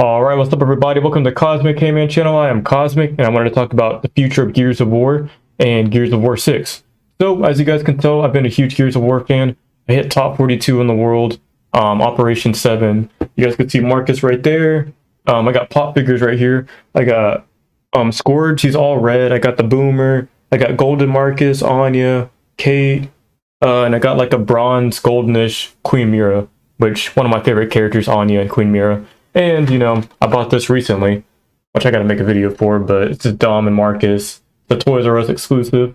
Alright, what's up everybody? Welcome to Cosmic K-Man channel. I am Cosmic, and I wanted to talk about the future of Gears of War and Gears of War 6. So, as you guys can tell, I've been a huge Gears of War fan. I hit top 42 in the world, Operation 7. You guys can see Marcus right there. I got pop figures right here. I got Scourge, he's all red. I got the Boomer. I got Golden Marcus, Anya, Kate, and I got like a bronze, goldenish Queen Mira, which one of my favorite characters, Anya and Queen Mira. And, I bought this recently, which I gotta make a video for, but it's just Dom and Marcus, the Toys R Us exclusive.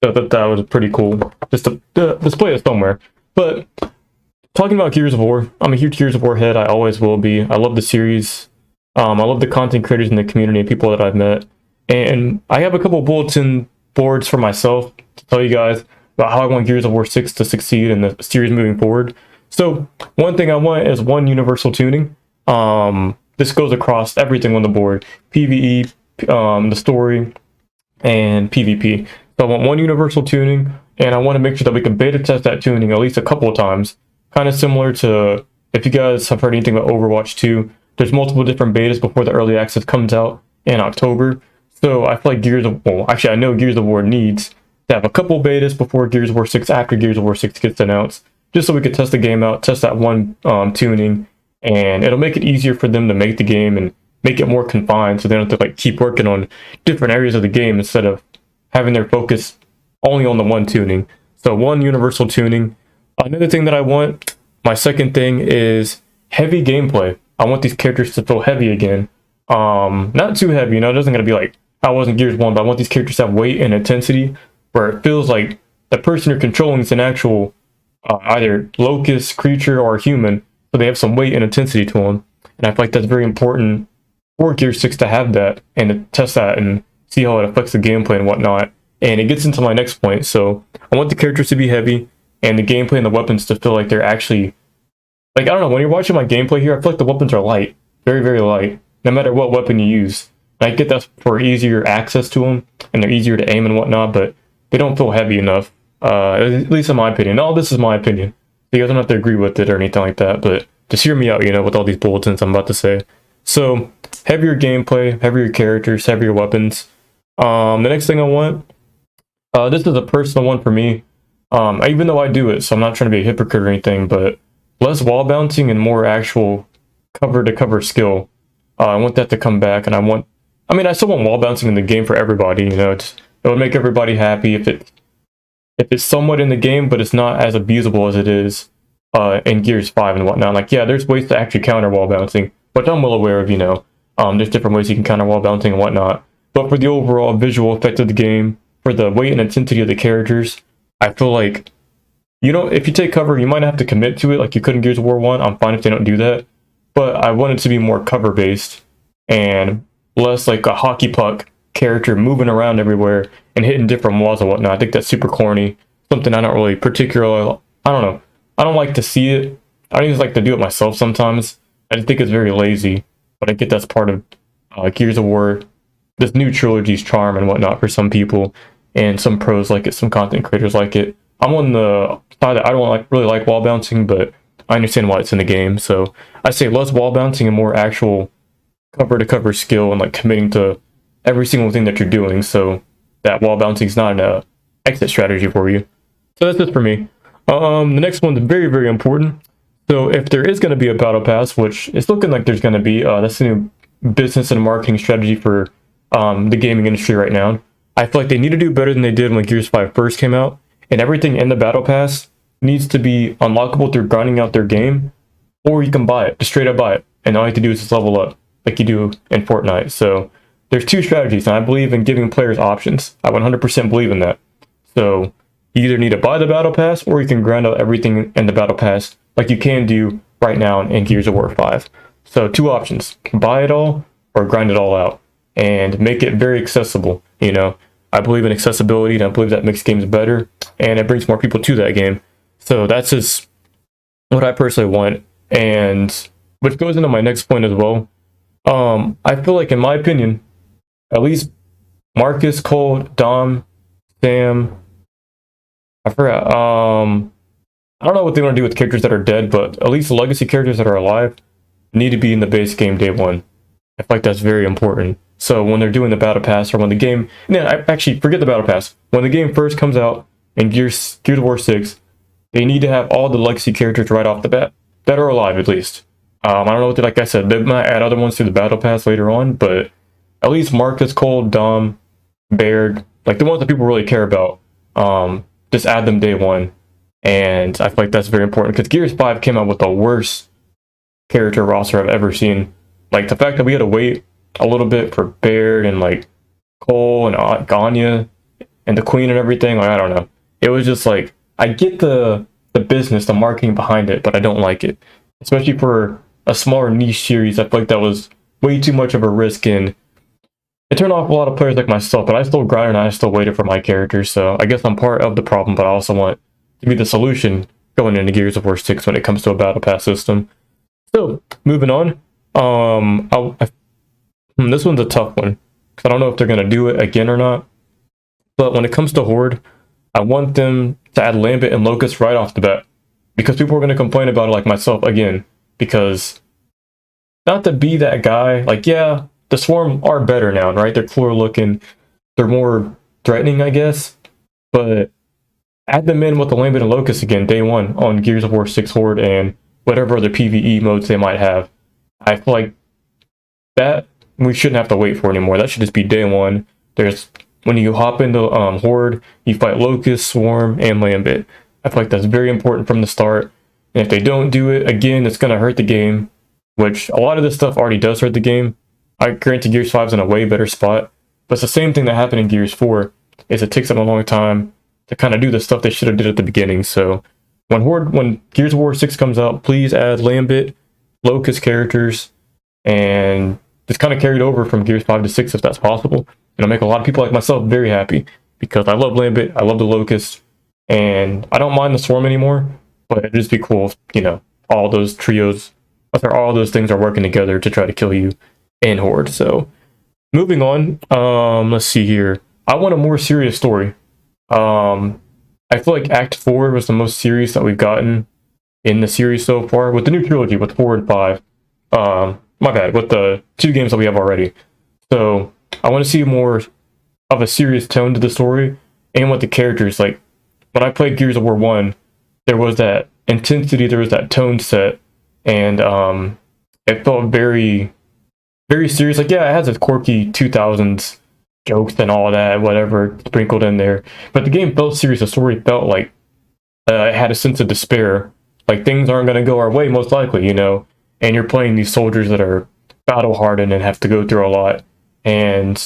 So I thought that was pretty cool, just to display it somewhere. But, talking about Gears of War, I'm a huge Gears of War head, I always will be. I love the series. I love the content creators in the community and people that I've met. And I have a couple bulletin boards for myself to tell you guys about how I want Gears of War 6 to succeed in the series moving forward. So, one thing I want is one universal tuning. This goes across everything on the board: PvE, the story, and PvP. So I want one universal tuning, and I want to make sure that we can beta test that tuning at least a couple of times. Kind of similar to, if you guys have heard anything about Overwatch 2, there's multiple different betas before the early access comes out in October. So I feel like I know Gears of War needs to have a couple betas before Gears of War 6, after Gears of War 6 gets announced, just so we could test the game out, test that one tuning, and it'll make it easier for them to make the game and make it more confined, so they don't have to like keep working on different areas of the game instead of having their focus only on the one tuning. So one universal tuning. Another thing that I want, my second thing, is heavy gameplay. I want these characters to feel heavy again. Not too heavy, it doesn't gotta be like how it was in Gears 1, but I want these characters to have weight and intensity where it feels like the person you're controlling is an actual either locust, creature, or human. So they have some weight and intensity to them. And I feel like that's very important for Gear 6 to have that and to test that and see how it affects the gameplay and whatnot. And it gets into my next point. So I want the characters to be heavy and the gameplay and the weapons to feel like they're actually, like, I don't know, when you're watching my gameplay here, I feel like the weapons are light. Very, very light, no matter what weapon you use. And I get that for easier access to them and they're easier to aim and whatnot, but they don't feel heavy enough, at least in my opinion. All this is my opinion. You guys don't have to agree with it or anything like that, but just hear me out, with all these bulletins I'm about to say. So, heavier gameplay, heavier characters, heavier weapons. The next thing I want, this is a personal one for me, even though I do it, so I'm not trying to be a hypocrite or anything, but less wall bouncing and more actual cover-to-cover skill. I want that to come back, and I still want wall bouncing in the game for everybody, it would make everybody happy if it's somewhat in the game, but it's not as abusable as it is in Gears 5 and whatnot. Like, yeah, there's ways to actually counter wall bouncing, which I'm well aware of, there's different ways you can counter wall bouncing and whatnot. But for the overall visual effect of the game, for the weight and intensity of the characters, I feel like, if you take cover, you might have to commit to it like you could in Gears of War 1. I'm fine if they don't do that. But I want it to be more cover-based and less like a hockey puck character moving around everywhere and hitting different walls and whatnot. I think that's super corny. Something I don't really particularly, I don't know. I don't like to see it. I don't even like to do it myself sometimes. I just think it's very lazy. But I get that's part of Gears of War, this new trilogy's charm and whatnot for some people. And some pros like it, some content creators like it. I'm on the side that I don't really like wall bouncing, but I understand why it's in the game. So I say less wall bouncing and more actual cover-to-cover skill and like committing to every single thing that you're doing, so that wall bouncing is not an exit strategy for you. So that's it for me. The next one's very, very important. So if there is going to be a battle pass, which it's looking like there's going to be, that's the new business and marketing strategy for the gaming industry right now. I feel like they need to do better than they did when Gears 5 first came out, and everything in the battle pass needs to be unlockable through grinding out their game, or you can buy it, just straight up buy it, and all you have to do is just level up, like you do in Fortnite. So there's two strategies, and I believe in giving players options. I 100% believe in that. So you either need to buy the battle pass, or you can grind out everything in the battle pass like you can do right now in Gears of War 5. So two options: buy it all or grind it all out, and make it very accessible. I believe in accessibility, and I believe that makes games better, and it brings more people to that game. So that's just what I personally want, and which goes into my next point as well. I feel like, in my opinion, at least Marcus, Cole, Dom, Sam, I forgot. I don't know what they want to do with characters that are dead, but at least the legacy characters that are alive, need to be in the base game day one. I feel like that's very important. So when they're doing the battle pass, or when the game, I actually forget the battle pass. When the game first comes out in Gears of War 6, they need to have all the legacy characters right off the bat that are alive at least. I don't know what like I said, they might add other ones through the battle pass later on, but at least Marcus, Cole, Dom, Baird, like the ones that people really care about, just add them day one. And I feel like that's very important because Gears 5 came out with the worst character roster I've ever seen. Like the fact that we had to wait a little bit for Baird and like Cole and Ganya and the Queen and everything, like I don't know. It was just like, I get the business, the marketing behind it, but I don't like it. Especially for a smaller niche series, I feel like that was way too much of a risk, and it turned off a lot of players like myself, but I still grinded and I still waited for my characters, so I guess I'm part of the problem, but I also want to be the solution going into Gears of War 6 when it comes to a battle pass system. So, moving on. This one's a tough one, because I don't know if they're going to do it again or not, but when it comes to Horde, I want them to add Lambent and Locust right off the bat, because people are going to complain about it like myself again, because not to be that guy, like yeah, the Swarm are better now, right? They're cooler looking, they're more threatening, I guess, but add them in with the Lambent and Locust again, day one on Gears of War 6 Horde and whatever other PvE modes they might have. I feel like that we shouldn't have to wait for anymore. That should just be day one. There's when you hop into Horde, you fight Locust, Swarm, and Lambent. I feel like that's very important from the start. And if they don't do it, again, it's going to hurt the game, which a lot of this stuff already does hurt the game. I granted Gears 5's in a way better spot, but it's the same thing that happened in Gears 4, is it takes them a long time to kind of do the stuff they should have did at the beginning. So when Gears of War 6 comes out, please add Lambent, Locust characters, and just kind of carried over from Gears 5 to 6 if that's possible. It'll make a lot of people like myself very happy, because I love Lambent, I love the Locust, and I don't mind the Swarm anymore, but it'd just be cool if, all those trios, all those things are working together to try to kill you in Horde. So, moving on, let's see here. I want a more serious story. I feel like Act 4 was the most serious that we've gotten in the series so far, with the new trilogy, with 4 and 5. My bad, with the 2 games that we have already. So, I want to see more of a serious tone to the story, and with the characters. Like, when I played Gears of War 1, there was that intensity, there was that tone set, and it felt very, very serious. Like, yeah, it has its quirky 2000s jokes and all that, whatever, sprinkled in there. But the game felt serious. The story felt like it had a sense of despair. Like, things aren't going to go our way, most likely, And you're playing these soldiers that are battle-hardened and have to go through a lot. And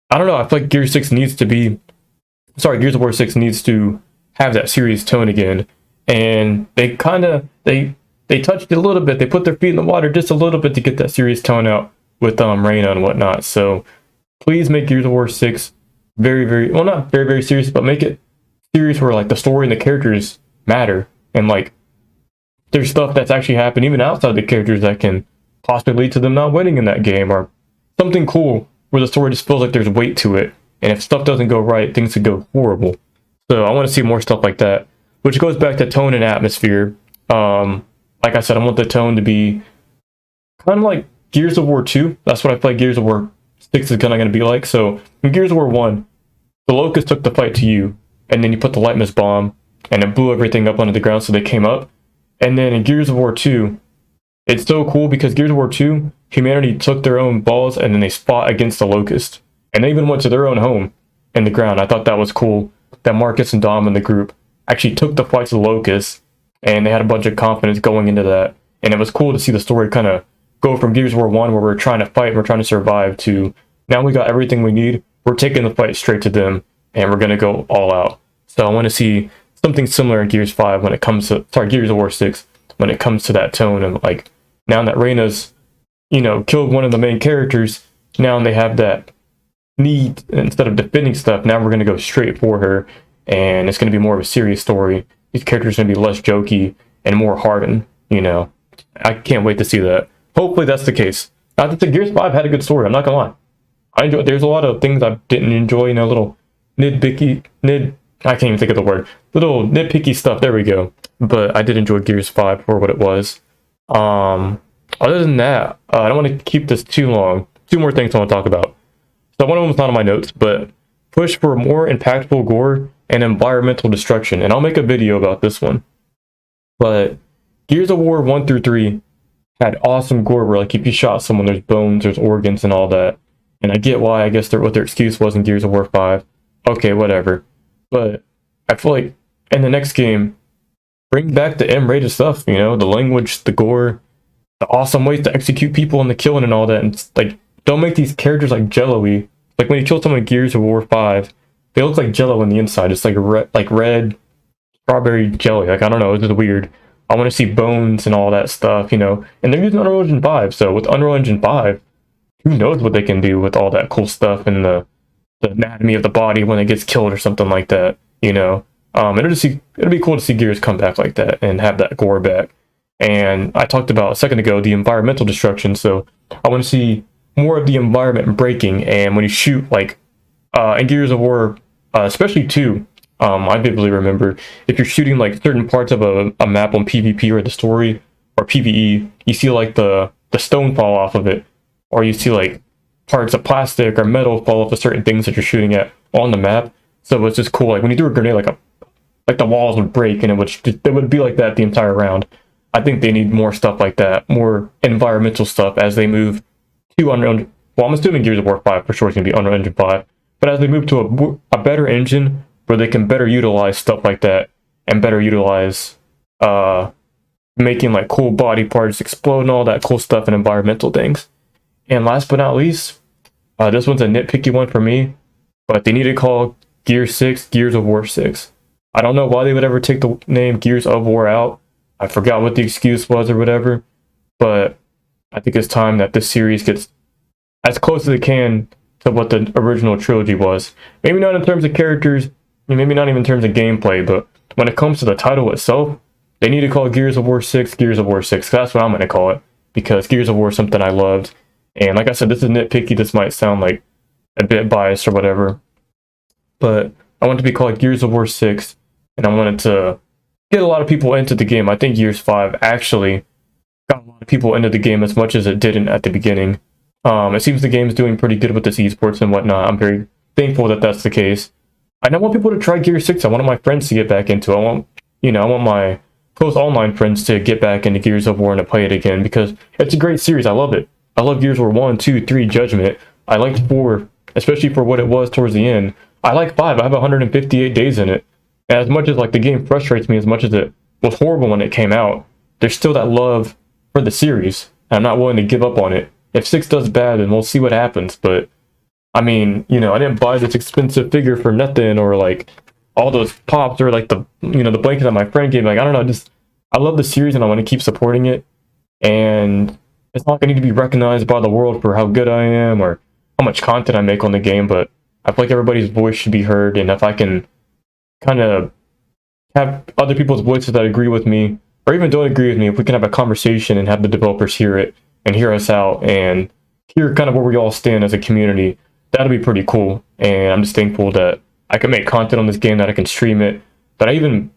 I don't know, I feel like Gears of War 6 needs to have that serious tone again. And they they touched it a little bit. They put their feet in the water just a little bit to get that serious tone out with Reyna and whatnot. So please make Gears of War 6 very, very, well, not very, very serious, but make it serious where like the story and the characters matter. And like there's stuff that's actually happened even outside the characters that can possibly lead to them not winning in that game, or something cool where the story just feels like there's weight to it. And if stuff doesn't go right, things could go horrible. So I want to see more stuff like that, which goes back to tone and atmosphere. Like I said, I want the tone to be kind of like Gears of War 2. That's what I feel like Gears of War 6 is kind of going to be like. So in Gears of War 1, the Locust took the fight to you, and then you put the light mist bomb, and it blew everything up onto the ground so they came up. And then in Gears of War 2, it's so cool because Gears of War 2, humanity took their own balls and then they fought against the Locust. And they even went to their own home in the ground. I thought that was cool that Marcus and Dom in the group actually took the fight to the Locust, and they had a bunch of confidence going into that. And it was cool to see the story kind of go from Gears of War 1, where we're trying to fight, we're trying to survive, to now we got everything we need, we're taking the fight straight to them, and we're going to go all out. So I want to see something similar in Gears 5 when it comes to, Gears of War 6, when it comes to that tone. And like, now that Reyna's, killed one of the main characters, now they have that need, instead of defending stuff, now we're going to go straight for her, and it's going to be more of a serious story. These characters are going to be less jokey and more hardened, I can't wait to see that. Hopefully that's the case. I think Gears 5 had a good story, I'm not going to lie. I enjoyed, there's a lot of things I didn't enjoy, little I can't even think of the word. Little nitpicky stuff, there we go. But I did enjoy Gears 5 for what it was. Other than that, I don't want to keep this too long. Two more things I want to talk about. So one of them is not on my notes, but push for more impactful gore and environmental destruction. And I'll make a video about this one. But Gears of War 1 through 3 had awesome gore where, like, if you shot someone, there's bones, there's organs, and all that. And I get why, I guess, what their excuse was in Gears of War 5. Okay, whatever. But I feel like in the next game, bring back the M-rated stuff, you know, the language, the gore, the awesome ways to execute people and the killing and all that. And like, don't make these characters like Jello-y. Like when you kill someone in Gears of War 5, they look like Jello on the inside. It's like red strawberry jelly. Like, I don't know, it's just weird. I want to see bones and all that stuff, you know. And they're using Unreal Engine 5, so with Unreal Engine 5, who knows what they can do with all that cool stuff and the anatomy of the body when it gets killed or something like that, you know. It'll be cool to see Gears come back like that and have that gore back. And I talked about a second ago the environmental destruction, so I want to see more of the environment breaking. And when you shoot, like in Gears of War, especially 2, I vividly remember if you're shooting like certain parts of a map on PvP or the story or PvE, you see like the stone fall off of it, or you see like parts of plastic or metal fall off of certain things that you're shooting at on the map. So it's just cool. Like when you threw a grenade, like the walls would break and it would be like that the entire round. I think they need more stuff like that, more environmental stuff as they move to Unreal. Well, I'm assuming Gears of War 5 for sure is going to be Unreal Engine 5, but as they move to a better engine where they can better utilize stuff like that and better utilize making like cool body parts explode and all that cool stuff and environmental things. And last but not least, this one's a nitpicky one for me, but they need to call Gear 6 Gears of War 6. I don't know why they would ever take the name Gears of War out. I forgot what the excuse was or whatever, but I think it's time that this series gets as close as it can to what the original trilogy was. Maybe not in terms of characters, maybe not even in terms of gameplay, but when it comes to the title itself, they need to call Gears of War 6 Gears of War 6. That's what I'm going to call it, because Gears of War is something I loved. And like I said, this is nitpicky. This might sound like a bit biased or whatever, but I want it to be called Gears of War 6, and I wanted to get a lot of people into the game. I think Gears 5 actually got a lot of people into the game as much as it didn't at the beginning. It seems the game's doing pretty good with this esports and whatnot. I'm very thankful that that's the case. And I want people to try Gear 6. I want my friends to get back into it. I want my close online friends to get back into Gears of War and to play it again, because it's a great series. I love it. I love Gears of War 1, 2, 3, Judgment. I liked 4, especially for what it was towards the end. I like 5. I have 158 days in it. And as much as like the game frustrates me, as much as it was horrible when it came out, there's still that love for the series. And I'm not willing to give up on it. If 6 does bad, then we'll see what happens. But I mean, you know, I didn't buy this expensive figure for nothing, or like all those pops, or like the blanket that my friend gave me. Like, I don't know, I love the series and I want to keep supporting it. And it's not going to need to be recognized by the world for how good I am or how much content I make on the game, but I feel like everybody's voice should be heard. And if I can kind of have other people's voices that agree with me, or even don't agree with me, if we can have a conversation and have the developers hear it and hear us out and hear kind of where we all stand as a community, that'll be pretty cool. And I'm just thankful that I can make content on this game, that I can stream it, that I even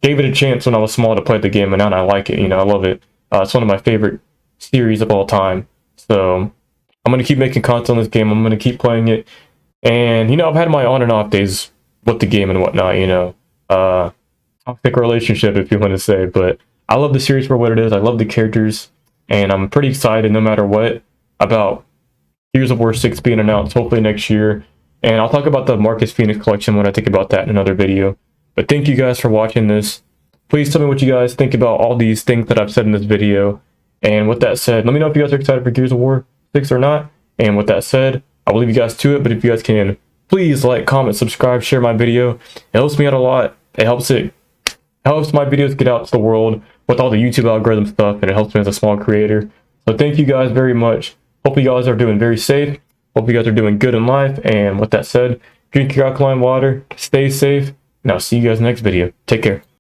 gave it a chance when I was small to play the game, and now I like it. You know, I love it. It's one of my favorite series of all time. So I'm going to keep making content on this game. I'm going to keep playing it. And, you know, I've had my on and off days with the game and whatnot, you know. Toxic relationship, if you want to say. But I love the series for what it is. I love the characters. And I'm pretty excited, no matter what, about Gears of War 6 being announced, hopefully next year. And I'll talk about the Marcus Phoenix collection when I think about that in another video. But thank you guys for watching this. Please tell me what you guys think about all these things that I've said in this video. And with that said, let me know if you guys are excited for Gears of War 6 or not. And with that said, I will leave you guys to it. But if you guys can, please like, comment, subscribe, share my video. It helps me out a lot. It helps my videos get out to the world with all the YouTube algorithm stuff, and it helps me as a small creator. So thank you guys very much. Hope you guys are doing very safe. Hope you guys are doing good in life. And with that said, drink your alkaline water, stay safe, and I'll see you guys next video. Take care.